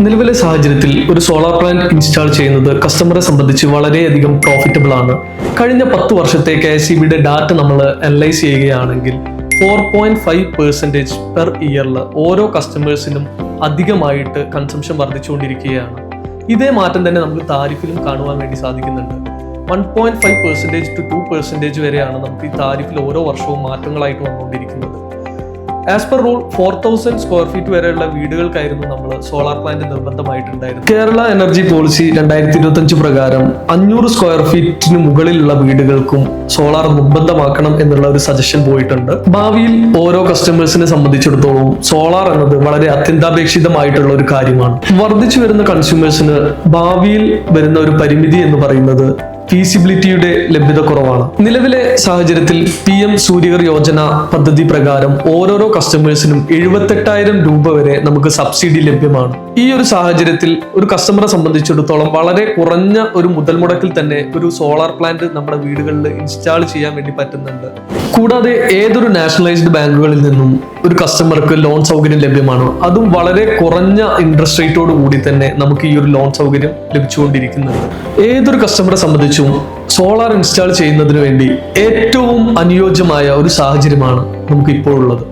നിലവിലെ സാഹചര്യത്തിൽ ഒരു സോളാർ പ്ലാന്റ് ഇൻസ്റ്റാൾ ചെയ്യുന്നത് കസ്റ്റമറെ സംബന്ധിച്ച് വളരെയധികം പ്രോഫിറ്റബിൾ ആണ്. കഴിഞ്ഞ 10 വർഷത്തെ KSEBിയുടെ ഡാറ്റ നമ്മൾ അനലൈസ് ചെയ്യുകയാണെങ്കിൽ 4.5% പെർ ഇയറിൽ ഓരോ കസ്റ്റമേഴ്സിനും അധികമായിട്ട് കൺസംഷൻ വർദ്ധിച്ചുകൊണ്ടിരിക്കുകയാണ്. ഇതേ മാറ്റം തന്നെ നമുക്ക് താരിഫിലും കാണുവാൻ വേണ്ടി സാധിക്കുന്നുണ്ട്. 1.5% to 2% വരെയാണ് നമുക്ക് ഈ താരിഫിൽ ഓരോ വർഷവും മാറ്റങ്ങളായിട്ട് വന്നുകൊണ്ടിരിക്കുന്നത്. As per rule 4000 square feet വരെയുള്ള വീടുകൾക്കായിരുന്നു നമ്മൾ സോളാർ പ്ലാന്റ് നിർബന്ധമായിട്ടുണ്ടായിരുന്നു. കേരള എനർജി പോളിസി 2025 പ്രകാരം 500 സ്ക്വയർ ഫീറ്റിന് മുകളിലുള്ള വീടുകൾക്കും സോളാർ നിർബന്ധമാക്കണം എന്നുള്ള ഒരു സജഷൻ പോയിട്ടുണ്ട്. ഭാവിയിൽ ഓരോ കസ്റ്റമേഴ്സിനെ സംബന്ധിച്ചിടത്തോളം സോളാർ എന്നത് വളരെ അത്യന്താപേക്ഷിതമായിട്ടുള്ള ഒരു കാര്യമാണ്. വർദ്ധിച്ചു വരുന്ന കൺസ്യൂമേഴ്സിന് ഭാവിയിൽ വരുന്ന ഒരു പരിമിതി എന്ന് പറയുന്നത് ഫീസിബിലിറ്റിയുടെ ലഭ്യത കുറവാണ്. നിലവിലെ സാഹചര്യത്തിൽ PM സൂര്യഘർ യോജന പദ്ധതി പ്രകാരം ഓരോരോ കസ്റ്റമേഴ്സിനും 78,000 രൂപ വരെ നമുക്ക് സബ്സിഡി ലഭ്യമാണ്. ഈ ഒരു സാഹചര്യത്തിൽ ഒരു കസ്റ്റമറെ സംബന്ധിച്ചിടത്തോളം വളരെ കുറഞ്ഞ ഒരു മുതൽ മുടക്കിൽ തന്നെ ഒരു സോളാർ പ്ലാന്റ് നമ്മുടെ വീടുകളിൽ ഇൻസ്റ്റാൾ ചെയ്യാൻ വേണ്ടി പറ്റുന്നുണ്ട്. കൂടാതെ ഏതൊരു നാഷണലൈസ്ഡ് ബാങ്കുകളിൽ നിന്നും ഒരു കസ്റ്റമർക്ക് ലോൺ സൗകര്യം ലഭ്യമാണ്. അതും വളരെ കുറഞ്ഞ ഇൻട്രസ്റ്റ് റേറ്റോട് കൂടി തന്നെ നമുക്ക് ഈ ഒരു ലോൺ സൗകര്യം ലഭിച്ചുകൊണ്ടിരിക്കുന്നുണ്ട്. ഏതൊരു കസ്റ്റമറെ സംബന്ധിച്ചും സോളാർ ഇൻസ്റ്റാൾ ചെയ്യുന്നതിന് വേണ്ടി ഏറ്റവും അനുയോജ്യമായ ഒരു സാഹചര്യമാണ് നമുക്ക് ഇപ്പോൾ ഉള്ളത്.